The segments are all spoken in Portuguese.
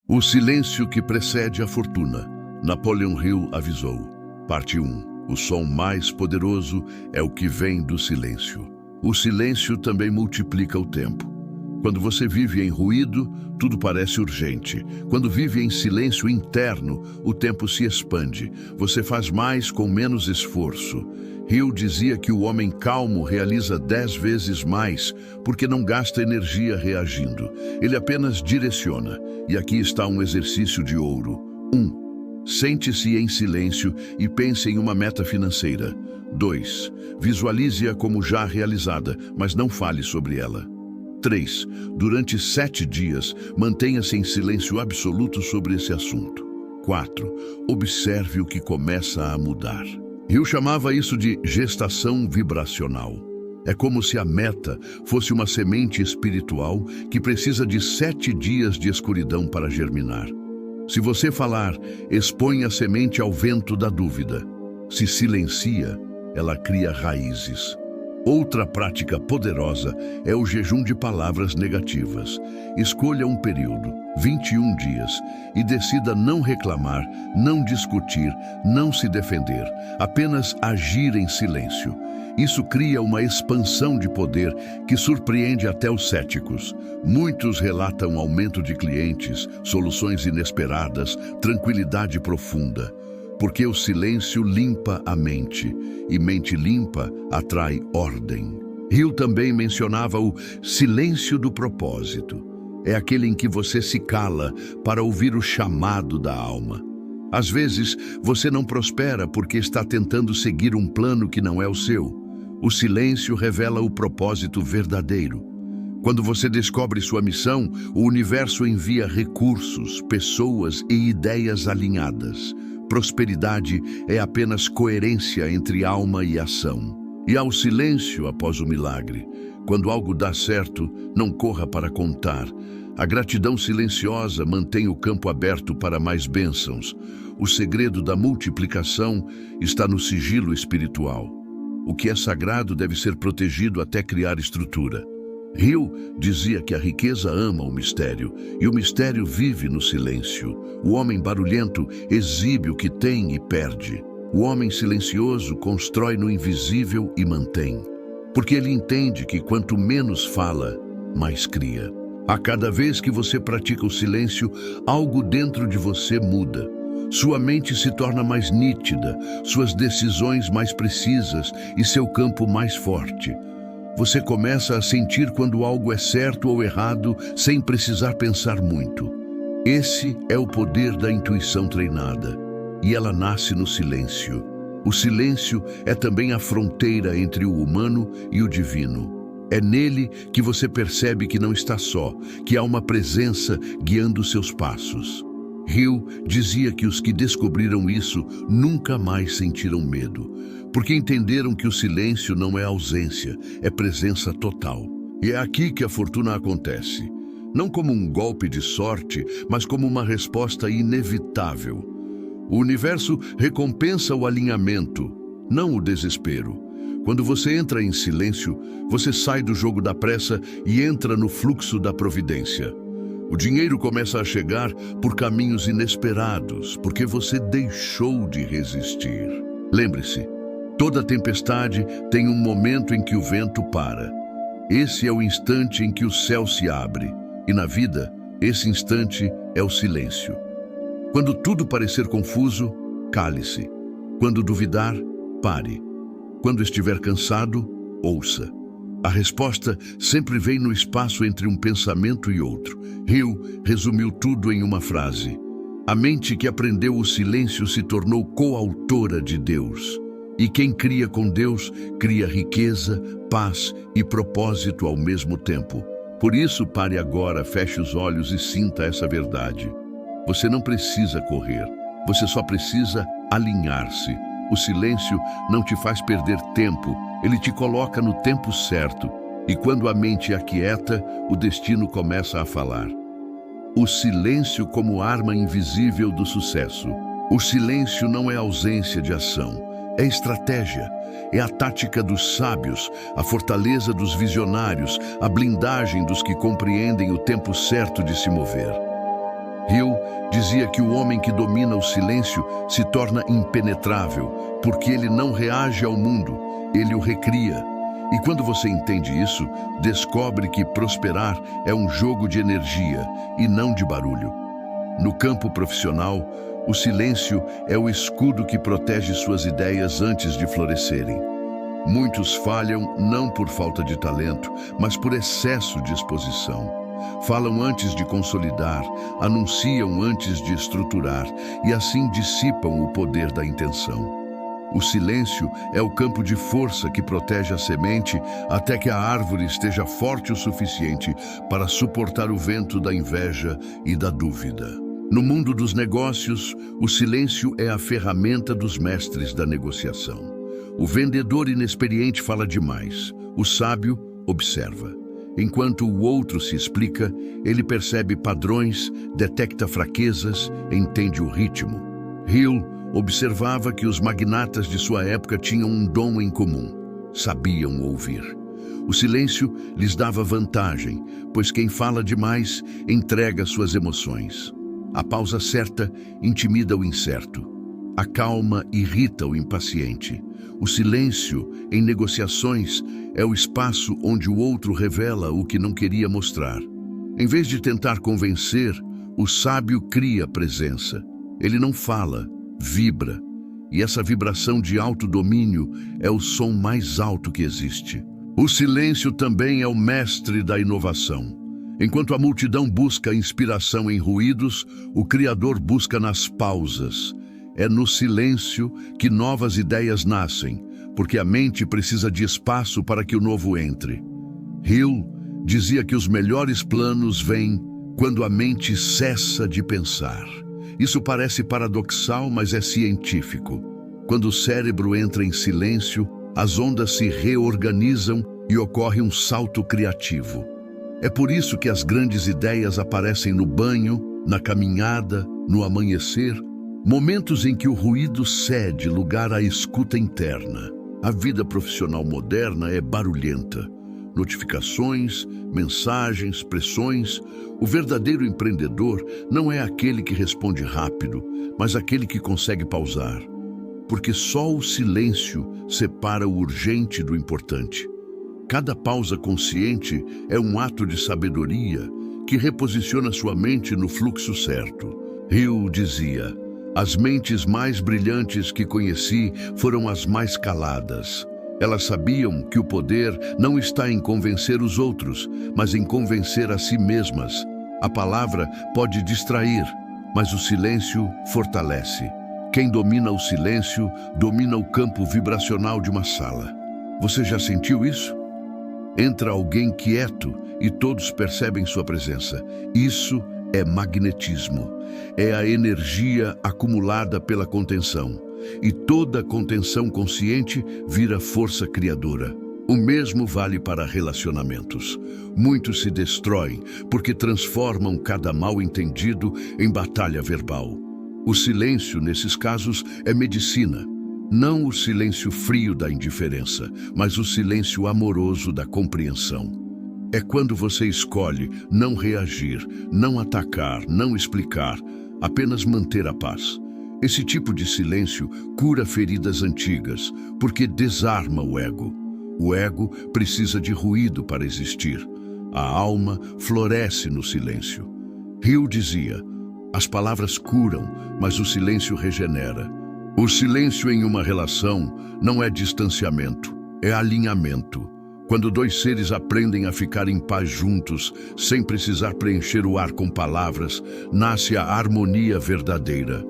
O silêncio que precede a fortuna. Napoleon Hill avisou. Parte 1. O som mais poderoso é o que vem do silêncio. O silêncio também multiplica o tempo. Quando você vive em ruído, tudo parece urgente. Quando vive em silêncio interno, o tempo se expande. Você faz mais com menos esforço. Hill dizia que o homem calmo realiza 10 vezes mais, porque não gasta energia reagindo. Ele apenas direciona. E aqui está um exercício de ouro. 1. Sente-se em silêncio e pense em uma meta financeira. 2. Visualize-a como já realizada, mas não fale sobre ela. 3. Durante 7 dias, mantenha-se em silêncio absoluto sobre esse assunto. 4. Observe o que começa a mudar. Hill chamava isso de gestação vibracional. É como se a meta fosse uma semente espiritual que precisa de 7 dias de escuridão para germinar. Se você falar, expõe a semente ao vento da dúvida. Se silencia, ela cria raízes. Outra prática poderosa é o jejum de palavras negativas. Escolha um período, 21 dias, e decida não reclamar, não discutir, não se defender, apenas agir em silêncio. Isso cria uma expansão de poder que surpreende até os céticos. Muitos relatam aumento de clientes, soluções inesperadas, tranquilidade profunda. Porque o silêncio limpa a mente, e mente limpa atrai ordem. Hill também mencionava o silêncio do propósito. É aquele em que você se cala para ouvir o chamado da alma. Às vezes, você não prospera porque está tentando seguir um plano que não é o seu. O silêncio revela o propósito verdadeiro. Quando você descobre sua missão, o universo envia recursos, pessoas e ideias alinhadas. Prosperidade é apenas coerência entre alma e ação. E ao silêncio após o milagre. Quando algo dá certo, não corra para contar. A gratidão silenciosa mantém o campo aberto para mais bênçãos. O segredo da multiplicação está no sigilo espiritual. O que é sagrado deve ser protegido até criar estrutura. Hill dizia que a riqueza ama o mistério, e o mistério vive no silêncio. O homem barulhento exibe o que tem e perde. O homem silencioso constrói no invisível e mantém. Porque ele entende que quanto menos fala, mais cria. A cada vez que você pratica o silêncio, algo dentro de você muda. Sua mente se torna mais nítida, suas decisões mais precisas e seu campo mais forte. Você começa a sentir quando algo é certo ou errado sem precisar pensar muito. Esse é o poder da intuição treinada, e ela nasce no silêncio. O silêncio é também a fronteira entre o humano e o divino. É nele que você percebe que não está só, que há uma presença guiando seus passos. Hill dizia que os que descobriram isso nunca mais sentiram medo, porque entenderam que o silêncio não é ausência, é presença total. E é aqui que a fortuna acontece, não como um golpe de sorte, mas como uma resposta inevitável. O universo recompensa o alinhamento, não o desespero. Quando você entra em silêncio, você sai do jogo da pressa e entra no fluxo da providência. O dinheiro começa a chegar por caminhos inesperados, porque você deixou de resistir. Lembre-se, toda tempestade tem um momento em que o vento para. Esse é o instante em que o céu se abre. E na vida, esse instante é o silêncio. Quando tudo parecer confuso, cale-se. Quando duvidar, pare. Quando estiver cansado, ouça. A resposta sempre vem no espaço entre um pensamento e outro. Hill resumiu tudo em uma frase. A mente que aprendeu o silêncio se tornou coautora de Deus. E quem cria com Deus, cria riqueza, paz e propósito ao mesmo tempo. Por isso, pare agora, feche os olhos e sinta essa verdade. Você não precisa correr, você só precisa alinhar-se. O silêncio não te faz perder tempo, ele te coloca no tempo certo. E quando a mente aquieta, o destino começa a falar. O silêncio como arma invisível do sucesso. O silêncio não é ausência de ação, é estratégia. É a tática dos sábios, a fortaleza dos visionários, a blindagem dos que compreendem o tempo certo de se mover. Hill dizia que o homem que domina o silêncio se torna impenetrável, porque ele não reage ao mundo, ele o recria. E quando você entende isso, descobre que prosperar é um jogo de energia e não de barulho. No campo profissional, o silêncio é o escudo que protege suas ideias antes de florescerem. Muitos falham não por falta de talento, mas por excesso de exposição. Falam antes de consolidar, anunciam antes de estruturar e assim dissipam o poder da intenção. O silêncio é o campo de força que protege a semente até que a árvore esteja forte o suficiente para suportar o vento da inveja e da dúvida. No mundo dos negócios, o silêncio é a ferramenta dos mestres da negociação. O vendedor inexperiente fala demais, o sábio observa. Enquanto o outro se explica, ele percebe padrões, detecta fraquezas, entende o ritmo. Hill observava que os magnatas de sua época tinham um dom em comum: sabiam ouvir. O silêncio lhes dava vantagem, pois quem fala demais entrega suas emoções. A pausa certa intimida o incerto. A calma irrita o impaciente. O silêncio, em negociações, é o espaço onde o outro revela o que não queria mostrar. Em vez de tentar convencer, o sábio cria presença. Ele não fala, vibra. E essa vibração de autodomínio é o som mais alto que existe. O silêncio também é o mestre da inovação. Enquanto a multidão busca inspiração em ruídos, o Criador busca nas pausas. É no silêncio que novas ideias nascem, porque a mente precisa de espaço para que o novo entre. Hill dizia que os melhores planos vêm quando a mente cessa de pensar. Isso parece paradoxal, mas é científico. Quando o cérebro entra em silêncio, as ondas se reorganizam e ocorre um salto criativo. É por isso que as grandes ideias aparecem no banho, na caminhada, no amanhecer, momentos em que o ruído cede lugar à escuta interna. A vida profissional moderna é barulhenta. Notificações, mensagens, pressões. O verdadeiro empreendedor não é aquele que responde rápido, mas aquele que consegue pausar. Porque só o silêncio separa o urgente do importante. Cada pausa consciente é um ato de sabedoria que reposiciona sua mente no fluxo certo. Hill dizia: as mentes mais brilhantes que conheci foram as mais caladas. Elas sabiam que o poder não está em convencer os outros, mas em convencer a si mesmas. A palavra pode distrair, mas o silêncio fortalece. Quem domina o silêncio, domina o campo vibracional de uma sala. Você já sentiu isso? Entra alguém quieto e todos percebem sua presença. Isso é magnetismo. É a energia acumulada pela contenção. E toda contenção consciente vira força criadora. O mesmo vale para relacionamentos. Muitos se destroem porque transformam cada mal-entendido em batalha verbal. O silêncio, nesses casos, é medicina. Não o silêncio frio da indiferença, mas o silêncio amoroso da compreensão. É quando você escolhe não reagir, não atacar, não explicar, apenas manter a paz. Esse tipo de silêncio cura feridas antigas, porque desarma o ego. O ego precisa de ruído para existir. A alma floresce no silêncio. Hill dizia: as palavras curam, mas o silêncio regenera. O silêncio em uma relação não é distanciamento, é alinhamento. Quando dois seres aprendem a ficar em paz juntos, sem precisar preencher o ar com palavras, nasce a harmonia verdadeira.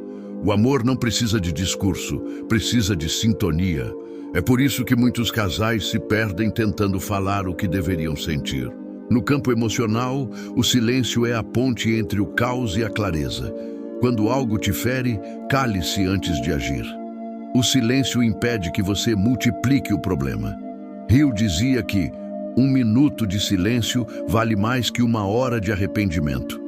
O amor não precisa de discurso, precisa de sintonia. É por isso que muitos casais se perdem tentando falar o que deveriam sentir. No campo emocional, o silêncio é a ponte entre o caos e a clareza. Quando algo te fere, cale-se antes de agir. O silêncio impede que você multiplique o problema. Hill dizia que 1 minuto de silêncio vale mais que 1 hora de arrependimento.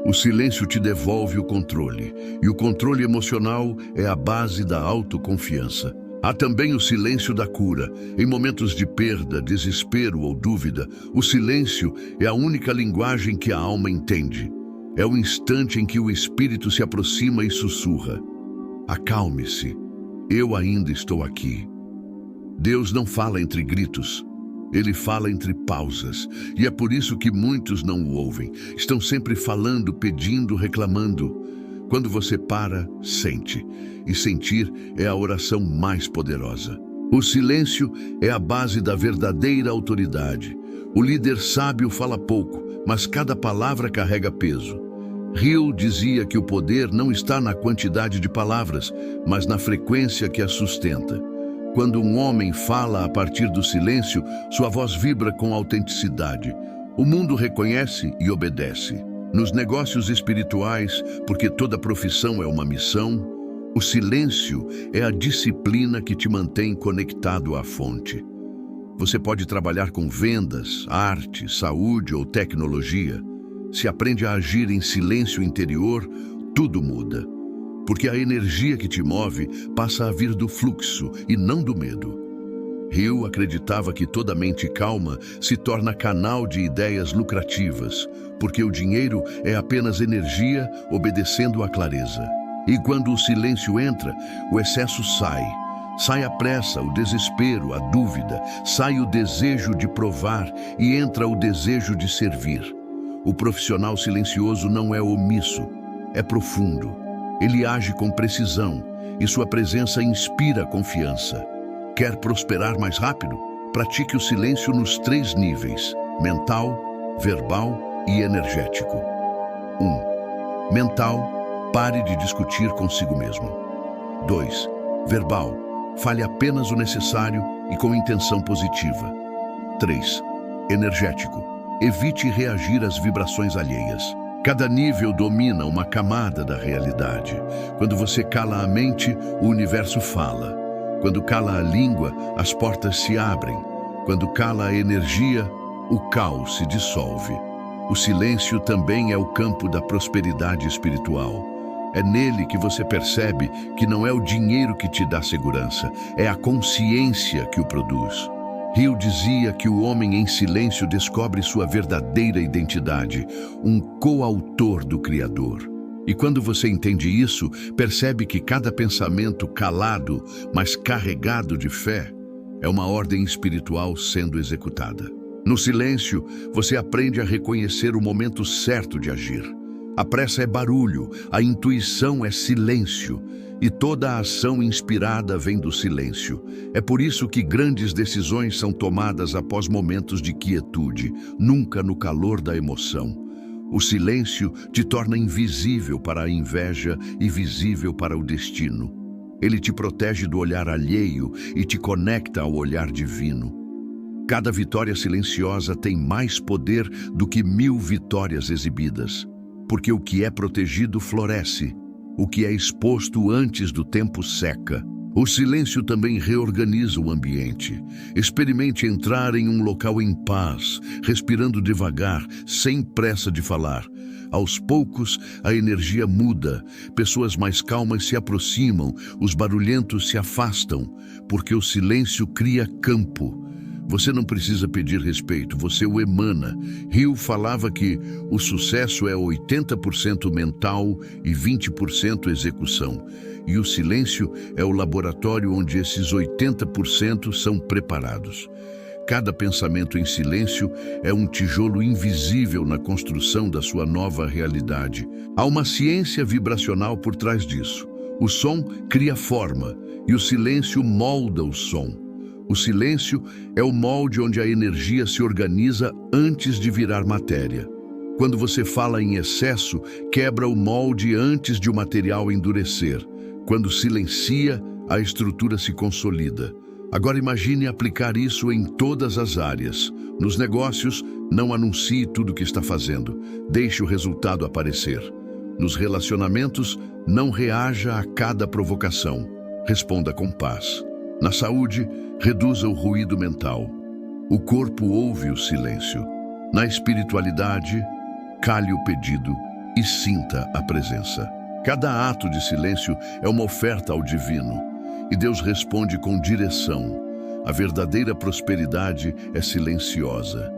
O silêncio te devolve o controle, e o controle emocional é a base da autoconfiança. Há também o silêncio da cura. Em momentos de perda, desespero ou dúvida, o silêncio é a única linguagem que a alma entende. É o instante em que o espírito se aproxima e sussurra: acalme-se, eu ainda estou aqui. Deus não fala entre gritos, ele fala entre pausas, e é por isso que muitos não o ouvem. Estão sempre falando, pedindo, reclamando. Quando você para, sente. E sentir é a oração mais poderosa. O silêncio é a base da verdadeira autoridade. O líder sábio fala pouco, mas cada palavra carrega peso. Hill dizia que o poder não está na quantidade de palavras, mas na frequência que as sustenta. Quando um homem fala a partir do silêncio, sua voz vibra com autenticidade. O mundo reconhece e obedece. Nos negócios espirituais, porque toda profissão é uma missão, o silêncio é a disciplina que te mantém conectado à fonte. Você pode trabalhar com vendas, arte, saúde ou tecnologia. Se aprende a agir em silêncio interior, tudo muda. Porque a energia que te move passa a vir do fluxo e não do medo. Hill acreditava que toda mente calma se torna canal de ideias lucrativas, porque o dinheiro é apenas energia obedecendo à clareza. E quando o silêncio entra, o excesso sai. Sai a pressa, o desespero, a dúvida, sai o desejo de provar e entra o desejo de servir. O profissional silencioso não é omisso, é profundo. Ele age com precisão e sua presença inspira confiança. Quer prosperar mais rápido? Pratique o silêncio nos 3 níveis: mental, verbal e energético. 1. Mental, pare de discutir consigo mesmo. 2. Verbal, fale apenas o necessário e com intenção positiva. 3. Energético, evite reagir às vibrações alheias. Cada nível domina uma camada da realidade. Quando você cala a mente, o universo fala. Quando cala a língua, as portas se abrem. Quando cala a energia, o caos se dissolve. O silêncio também é o campo da prosperidade espiritual. É nele que você percebe que não é o dinheiro que te dá segurança, é a consciência que o produz. Hill dizia que o homem em silêncio descobre sua verdadeira identidade, um coautor do Criador. E quando você entende isso, percebe que cada pensamento calado, mas carregado de fé, é uma ordem espiritual sendo executada. No silêncio, você aprende a reconhecer o momento certo de agir. A pressa é barulho, a intuição é silêncio, e toda a ação inspirada vem do silêncio. É por isso que grandes decisões são tomadas após momentos de quietude, nunca no calor da emoção. O silêncio te torna invisível para a inveja e visível para o destino. Ele te protege do olhar alheio e te conecta ao olhar divino. Cada vitória silenciosa tem mais poder do que 1000 vitórias exibidas, porque o que é protegido floresce, o que é exposto antes do tempo seca. O silêncio também reorganiza o ambiente. Experimente entrar em um local em paz, respirando devagar, sem pressa de falar. Aos poucos, a energia muda, pessoas mais calmas se aproximam, os barulhentos se afastam, porque o silêncio cria campo. Você não precisa pedir respeito, você o emana. Hill falava que o sucesso é 80% mental e 20% execução. E o silêncio é o laboratório onde esses 80% são preparados. Cada pensamento em silêncio é um tijolo invisível na construção da sua nova realidade. Há uma ciência vibracional por trás disso. O som cria forma e o silêncio molda o som. O silêncio é o molde onde a energia se organiza antes de virar matéria. Quando você fala em excesso, quebra o molde antes de o material endurecer. Quando silencia, a estrutura se consolida. Agora imagine aplicar isso em todas as áreas. Nos negócios, não anuncie tudo o que está fazendo. Deixe o resultado aparecer. Nos relacionamentos, não reaja a cada provocação. Responda com paz. Na saúde, reduza o ruído mental. O corpo ouve o silêncio. Na espiritualidade, cale o pedido e sinta a presença. Cada ato de silêncio é uma oferta ao divino, e Deus responde com direção. A verdadeira prosperidade é silenciosa.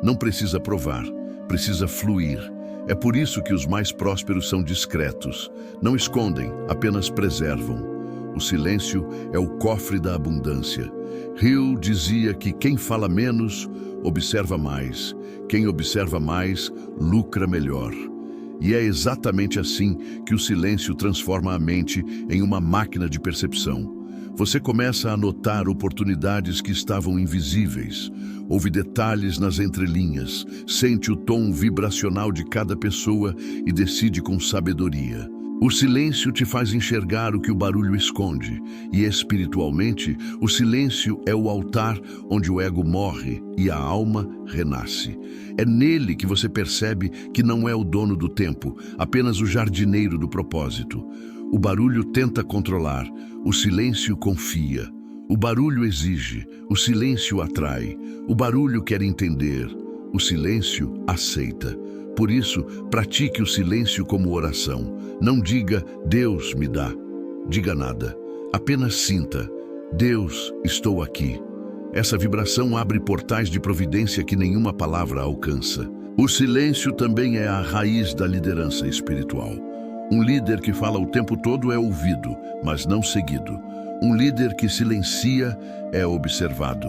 Não precisa provar, precisa fluir. É por isso que os mais prósperos são discretos. Não escondem, apenas preservam. O silêncio é o cofre da abundância. Hill dizia que quem fala menos, observa mais. Quem observa mais, lucra melhor. E é exatamente assim que o silêncio transforma a mente em uma máquina de percepção. Você começa a notar oportunidades que estavam invisíveis. Ouve detalhes nas entrelinhas, sente o tom vibracional de cada pessoa e decide com sabedoria. O silêncio te faz enxergar o que o barulho esconde, e espiritualmente, o silêncio é o altar onde o ego morre e a alma renasce. É nele que você percebe que não é o dono do tempo, apenas o jardineiro do propósito. O barulho tenta controlar, o silêncio confia. O barulho exige, o silêncio atrai. O barulho quer entender, o silêncio aceita. Por isso, pratique o silêncio como oração. Não diga, Deus me dá. Diga nada. Apenas sinta, Deus, estou aqui. Essa vibração abre portais de providência que nenhuma palavra alcança. O silêncio também é a raiz da liderança espiritual. Um líder que fala o tempo todo é ouvido, mas não seguido. Um líder que silencia é observado,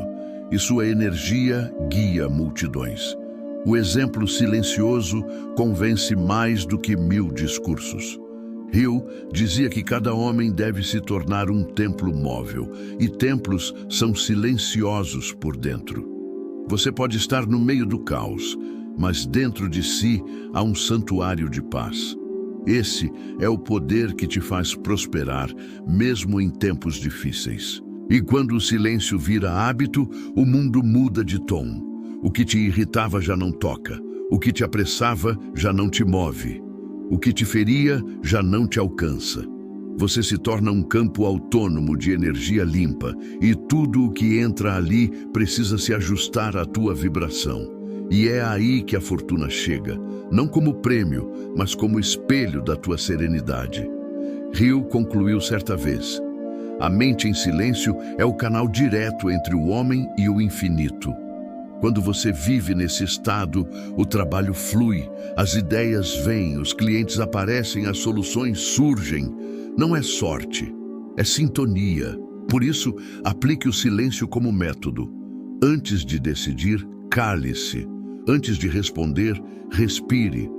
e sua energia guia multidões. O exemplo silencioso convence mais do que 1000 discursos. Hill dizia que cada homem deve se tornar um templo móvel, e templos são silenciosos por dentro. Você pode estar no meio do caos, mas dentro de si há um santuário de paz. Esse é o poder que te faz prosperar, mesmo em tempos difíceis. E quando o silêncio vira hábito, o mundo muda de tom. O que te irritava já não toca. O que te apressava já não te move. O que te feria já não te alcança. Você se torna um campo autônomo de energia limpa, e tudo o que entra ali precisa se ajustar à tua vibração. E é aí que a fortuna chega, não como prêmio, mas como espelho da tua serenidade. Hill concluiu certa vez: a mente em silêncio é o canal direto entre o homem e o infinito. Quando você vive nesse estado, o trabalho flui, as ideias vêm, os clientes aparecem, as soluções surgem. Não é sorte, é sintonia. Por isso, aplique o silêncio como método. Antes de decidir, cale-se. Antes de responder, respire.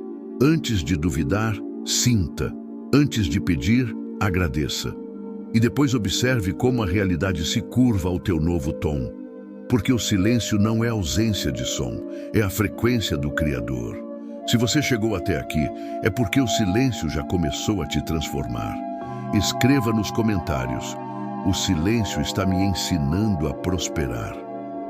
Antes de duvidar, sinta. Antes de pedir, agradeça. E depois observe como a realidade se curva ao teu novo tom. Porque o silêncio não é ausência de som, é a frequência do Criador. Se você chegou até aqui, é porque o silêncio já começou a te transformar. Escreva nos comentários: o silêncio está me ensinando a prosperar.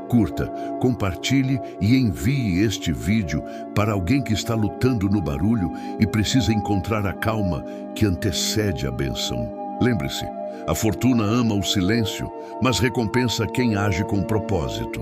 Curta, compartilhe e envie este vídeo para alguém que está lutando no barulho e precisa encontrar a calma que antecede a bênção. Lembre-se, a fortuna ama o silêncio, mas recompensa quem age com propósito.